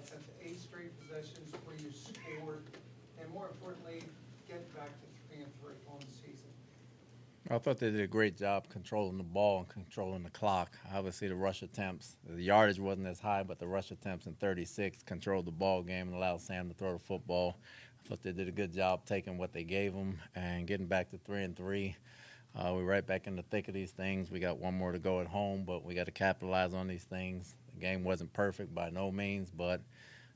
offense, 8 straight possessions where you scored, and more importantly, get back to 3-3 on the season? I thought they did a great job controlling the ball and controlling the clock. Obviously, the rush attempts, the yardage wasn't as high, but the rush attempts in 36 controlled the ball game and allowed Sam to throw the football. I thought they did a good job taking what they gave them and getting back to 3-3. We're right back in the thick of these things. We got one more to go at home, but we got to capitalize on these things. The game wasn't perfect by no means, but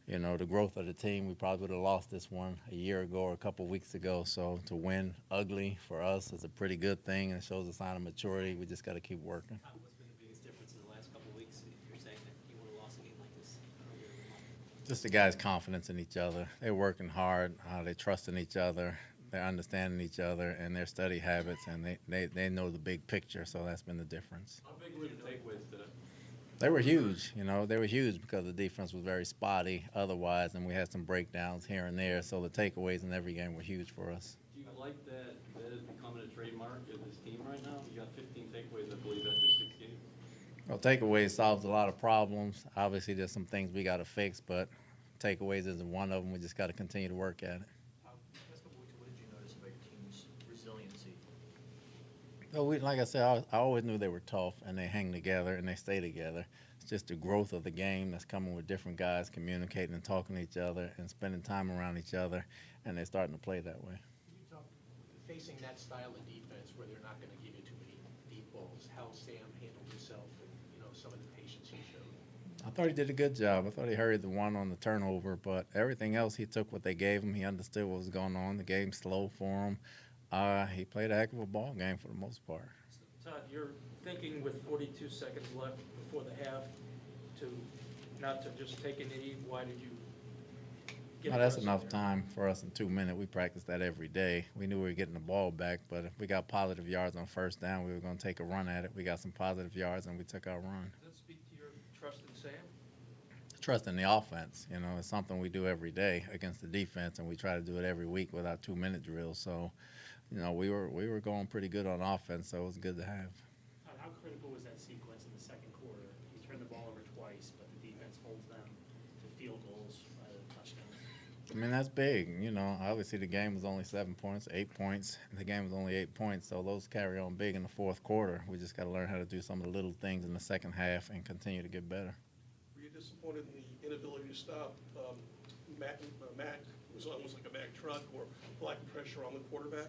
you know, the growth of the team, we probably would have lost this one a year ago or a couple of weeks ago. So to win ugly for us is a pretty good thing, and it shows a sign of maturity. We just got to keep working. What's been the biggest difference in the last couple of weeks if you're saying that you would have lost a game like this earlier in the month? Just the guys' confidence in each other. They're working hard. They trust in each other. They're understanding each other and their study habits, and they know the big picture. So that's been the difference. How big were the takeaways today? They were huge, you know. They were huge because the defense was very spotty otherwise, and we had some breakdowns here and there. So the takeaways in every game were huge for us. Do you like that is becoming a trademark of this team right now? You got 15 takeaways, I believe, after 6 games. Well, takeaways solves a lot of problems. Obviously, there's some things we got to fix, but takeaways isn't one of them. We just got to continue to work at it. Last couple weeks, what did you notice about your team's resiliency? So like I said, I always knew they were tough, and they hang together, and they stay together. It's just the growth of the game that's coming with different guys communicating and talking to each other and spending time around each other, and they're starting to play that way. Can you talk, facing that style of defense where they're not going to give you too many deep balls, how Sam handled himself and, you know, some of the patience he showed? I thought he did a good job. I thought he hurried the one on the turnover, but everything else, he took what they gave him. He understood what was going on. The game's slow for him. He played a heck of a ball game for the most part. Todd, you're thinking with 42 seconds left before the half to not to just take a knee. Why did you get No, that's pressure enough there? time for us in 2 minutes. We practice that every day. We knew we were getting the ball back, but if we got positive yards on first down, we were going to take a run at it. We got some positive yards, and we took our run. Does that speak to your trust in Sam? Trust in the offense, you know, it's something we do every day against the defense, and we try to do it every week with our 2-minute drill. So, you know, we were going pretty good on offense, so it was good to have. How critical was that sequence in the second quarter? You turned the ball over twice, but the defense holds them to field goals rather than touchdowns. I mean, that's big. You know, obviously the game was only 7 points, 8 points. The game was only 8 points, so those carry on big in the fourth quarter. We just got to learn how to do some of the little things in the second half and continue to get better. Were you disappointed in the inability to stop Mac? It was almost like a Mac truck, or lack of pressure on the quarterback?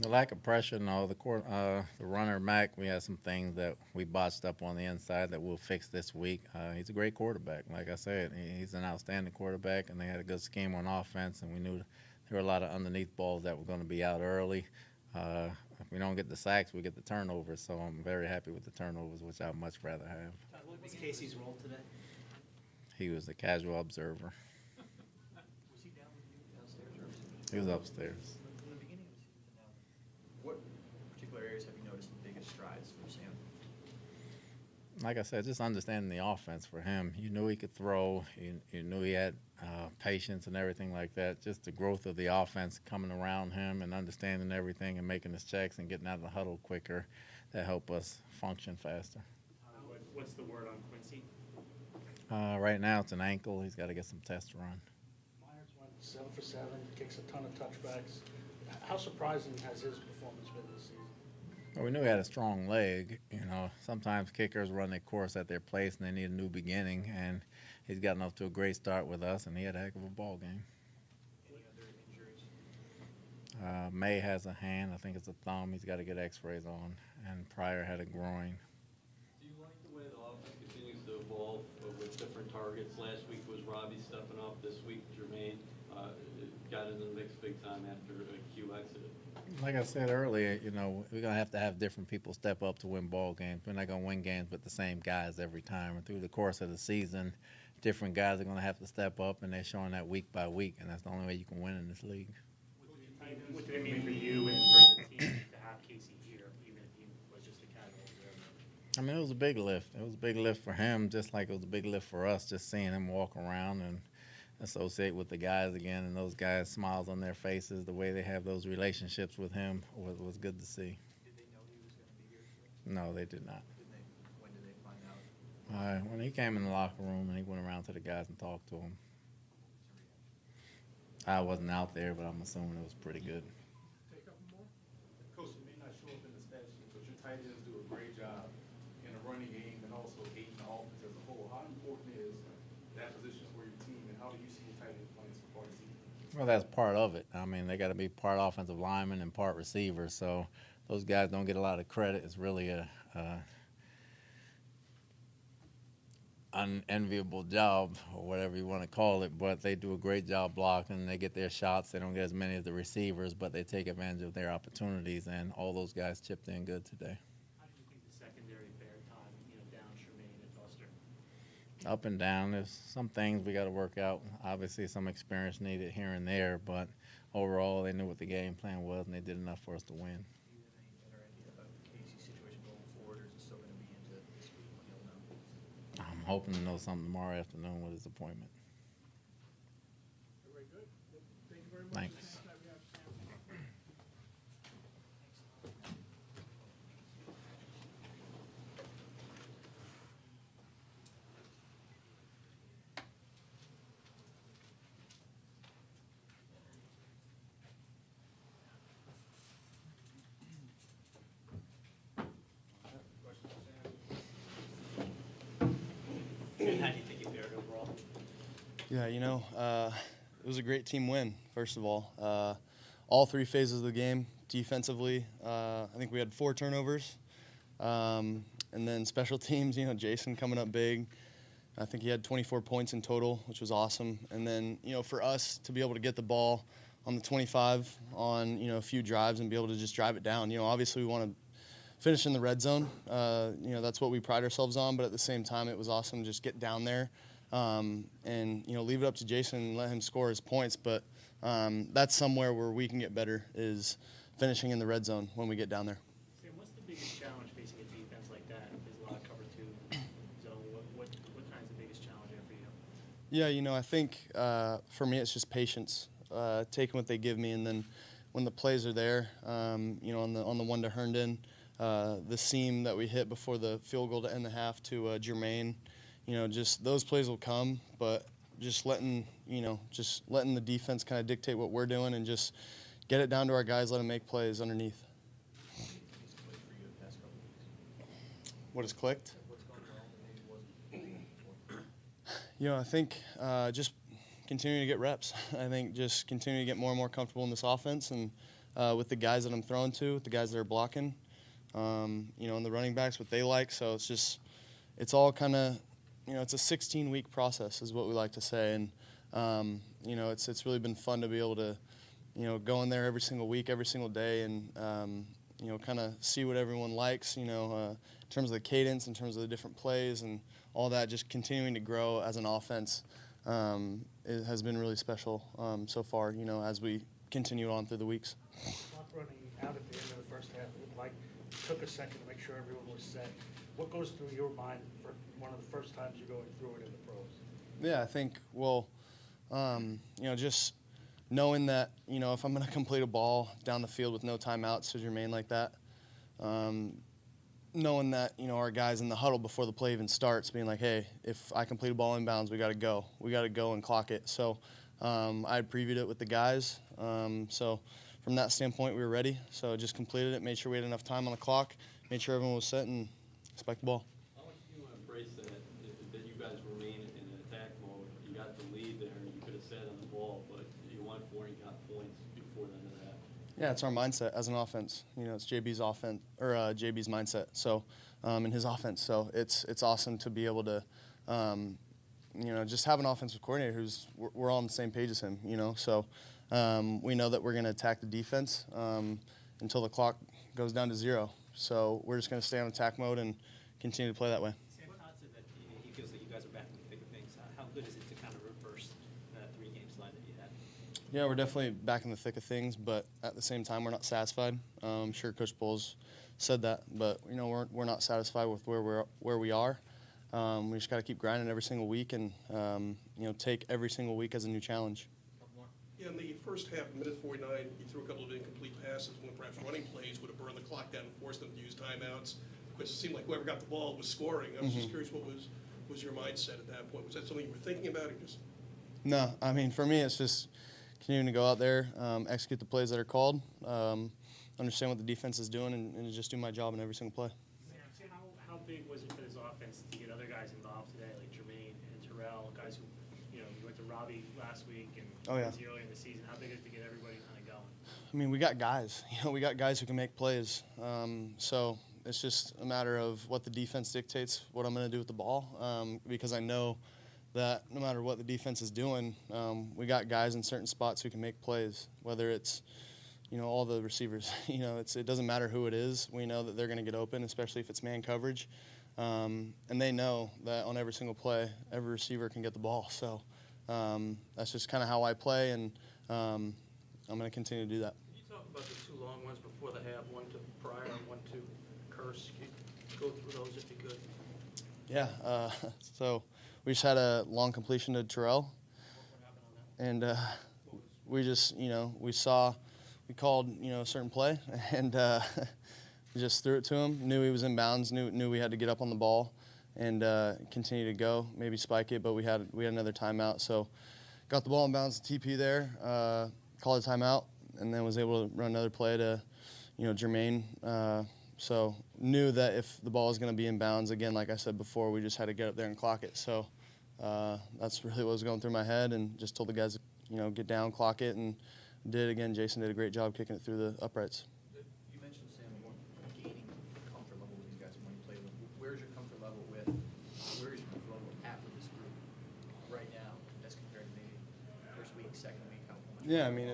The lack of pressure, no. The runner, Mac, we had some things that we botched up on the inside that we'll fix this week. He's a great quarterback. Like I said, he's an outstanding quarterback, and they had a good scheme on offense, and we knew there were a lot of underneath balls that were going to be out early. If we don't get the sacks, we get the turnovers, so I'm very happy with the turnovers, which I'd much rather have. What was Casey's role today? He was a casual observer. Was he down with you downstairs or was He was upstairs. from the beginning? Was he down? What particular areas have you noticed the biggest strides for Sam? Like I said, just understanding the offense for him. You knew he could throw. You knew he had patience and everything like that. Just the growth of the offense coming around him and understanding everything and making his checks and getting out of the huddle quicker, that helped us function faster. What's the word on Quincy? Right now it's an ankle. He's got to get some tests run. Myers went 7 for 7, kicks a ton of touchbacks. How surprising has his performance been this season? Well, we knew he had a strong leg. You know, sometimes kickers run their course at their place and they need a new beginning. And he's gotten off to a great start with us, and he had a heck of a ball game. Any other injuries? May has a hand. I think it's a thumb. He's got to get X-rays on. And Pryor had a groin. Do you like the way the offense continues to evolve with different targets? Last week was Robbie stepping up. This week, Jermaine got into the mix big time after Q exited. Like I said earlier, you know, we're going to have different people step up to win ball games. We're not going to win games with the same guys every time. And through the course of the season, different guys are going to have to step up, and they're showing that week by week, and that's the only way you can win in this league. What did it mean for you and for the team to have Casey here, even if he was just a casual observer? I mean, it was a big lift. It was a big lift for him, just like it was a big lift for us, just seeing him walk around and associate with the guys again, and those guys' smiles on their faces, the way they have those relationships with him was good to see. Did they know he was going to be here today? No, they did not. When did they find When he came in the locker room and he went around to the guys and talked to them, I wasn't out there, but I'm assuming it was pretty good. Coach, you may not show up in the stat sheet, but your tight ends do a great job in a running game and also aiding the offense as a whole. How important is that position for your team, and how do you see your tight ends playing so far this season? Well, that's part of it. I mean, they got to be part offensive lineman and part receiver, so those guys don't get a lot of credit. It's really a unenviable job, or whatever you want to call it, but they do a great job blocking. They get their shots. They don't get as many as the receivers, but they take advantage of their opportunities, and all those guys chipped in good today. How do you think the secondary fared time, down Tremaine and Buster? Up and down. There's some things we got to work out. Obviously, some experience needed here and there, but overall, they knew what the game plan was, and they did enough for us to win. Do you have any better idea about the Casey situation going forward, or is it still going to be into this week when you'll know? I'm hoping to know something tomorrow afternoon with his appointment. Very good. Thank you very much. Thanks. Next time we have Sam. And how do you think you fared overall? Yeah, it was a great team win, first of all. All three phases of the game, defensively, I think we had 4 turnovers. And then special teams, Jason coming up big. I think he had 24 points in total, which was awesome. And then, for us to be able to get the ball on the 25 on, a few drives and be able to just drive it down. Obviously we want to finish in the red zone. That's what we pride ourselves on, but at the same time, it was awesome to just get down there and, leave it up to Jason and let him score his points. But that's somewhere where we can get better, is finishing in the red zone when we get down there. Sam, what's the biggest challenge facing a defense like that? There's a lot of cover 2 zone. What kind is the biggest challenge there for you? Yeah, I think for me it's just patience, taking what they give me, and then when the plays are there, on the one to Herndon, the seam that we hit before the field goal to end the half to Jermaine, just those plays will come, but just letting the defense kind of dictate what we're doing and just get it down to our guys, let them make plays underneath. What's played for you the past couple of weeks? What has clicked? What's gone wrong and maybe wasn't? I think just continuing to get reps. I think just continuing to get more and more comfortable in this offense, and with the guys that I'm throwing to, with the guys that are blocking, and the running backs, what they like. So it's all kind of, it's a 16-week process is what we like to say. And, it's really been fun to be able to, go in there every single week, every single day, and, kind of see what everyone likes, in terms of the cadence, in terms of the different plays and all that. Just continuing to grow as an offense it has been really special so far, as we continue on through the weeks. Clock running out at the end of the first half, it looked like it took a second to make sure everyone was set. What goes through your mind for one of the first times you're going through it in the pros? Yeah, I think, just knowing that, if I'm going to complete a ball down the field with no timeouts to Jermaine like that, knowing that, our guys in the huddle before the play even starts being like, hey, if I complete a ball inbounds, we got to go. We got to go and clock it. So I previewed it with the guys. So from that standpoint, we were ready. So just completed it, made sure we had enough time on the clock, made sure everyone was set, and spiked the ball. How much do you embrace that you guys remain in attack mode? You got the lead there, you could have sat on the ball, but you won 4 and got points before the end of that. Yeah, it's our mindset as an offense. It's JB's offense, or JB's mindset. So, in his offense. So it's awesome to be able to, just have an offensive coordinator who's we're all on the same page as him. So we know that we're going to attack the defense until the clock goes down to 0. So we're just going to stay on attack mode and continue to play that way. Sam Todd said that he feels that you guys are back in the thick of things. How good is it to kind of reverse that 3-game slide that you had? Yeah, we're definitely back in the thick of things, but at the same time, we're not satisfied. I'm sure Coach Bowles said that, but we're not satisfied with where we are. We just got to keep grinding every single week, and take every single week as a new challenge. Yeah, in the first half, minute 49, you threw a couple of incomplete passes when perhaps running plays would have burned the clock down and forced them to use timeouts. because it seemed like whoever got the ball was scoring. I was just curious, what was your mindset at that point? Was that something you were thinking about, or just? No, I mean, for me, it's just continuing to go out there, execute the plays that are called, understand what the defense is doing, and just do my job in every single play. Sam, how big was it for this offense to get other guys involved today, like Jermaine and Terrell, guys who, you went to Robbie last week and earlier in the season? How big is it to get everybody kind of going? I mean, we got guys. We got guys who can make plays. So it's just a matter of what the defense dictates, what I'm going to do with the ball, because I know that no matter what the defense is doing, we got guys in certain spots who can make plays, whether it's all the receivers. It doesn't matter who it is. We know that they're going to get open, especially if it's man coverage. And they know that on every single play, every receiver can get the ball. So that's just kind of how I play, and I'm going to continue to do that. Can you talk about the two long ones before the half, one to Pryor and one to Curse? Can you go through those if you could? Yeah, so we just had a long completion to Terrell. And we just, we called, a certain play, and we just threw it to him. Knew he was in bounds, knew we had to get up on the ball and continue to go, maybe spike it, but we had another timeout. So got the ball in bounds, TP there, called a timeout, and then was able to run another play to, Jermaine. So knew that if the ball was going to be in bounds, again, like I said before, we just had to get up there and clock it. So that's really what was going through my head, and just told the guys to, get down, clock it, and did. Again, Jason did a great job kicking it through the uprights. You mentioned, Sam, gaining comfort level with these guys when you play with them. Where's your comfort level at with this group right now as compared to maybe first week, second week? How much? Yeah, I mean,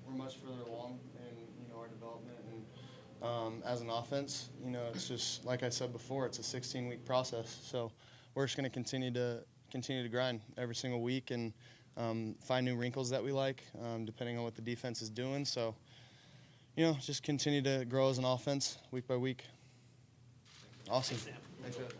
we're much further along in our development, and as an offense, it's just like I said before, it's a 16-week process. So we're just going to continue to grind every single week and find new wrinkles that we like, depending on what the defense is doing. So, just continue to grow as an offense week by week. Awesome. Thanks, Sam. Thanks, Ed.